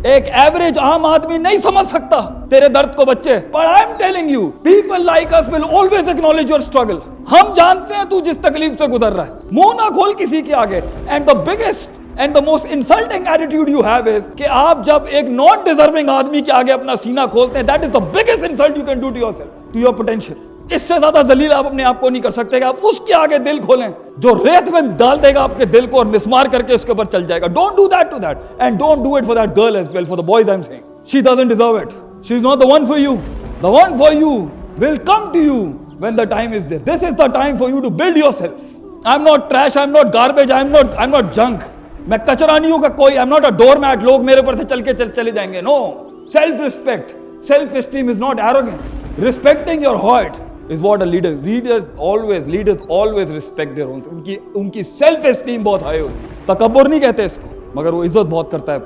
एक एवरेज आम आदमी नहीं समझ सकता तेरे दर्द को बच्चे, पर I am telling you people like us will always acknowledge your struggle. हम जानते हैं तू जिस तकलीफ से गुजर रहा है, मुंह ना खोल किसी के आगे। And the biggest and the most insulting attitude you have is कि आप जब एक नॉन डिजर्विंग आदमी के आगे अपना सीना खोलते हैं, that is the biggest insult you can do to yourself, to your potential. इससे ज्यादा जलील आप अपने आप को नहीं कर सकते कि आप उसके आगे दिल खोलें जो रेत में डाल देगा आपके दिल को और मिसमार करके उसके ऊपर चल जाएगा। Don't do that to that, and don't do it for that girl as well, for the boys I am saying. She doesn't deserve it, she is not the one for you. The one for you will come to you when the time is there. This is the time for you to build yourself. I'm not trash, I'm not garbage, I'm not junk. मैं कचरा नहीं हूँ का कोई, I'm not a doormat, लोग मेरे ऊपर से चले जाएंगे। No, self respect, self esteem is not arrogance. Respecting your heart is what a leaders always respect their own. उनकी self esteem बहुत हाई होगी। तकब्बुर नहीं कहते इसको, मगर वो इज्जत बहुत करता है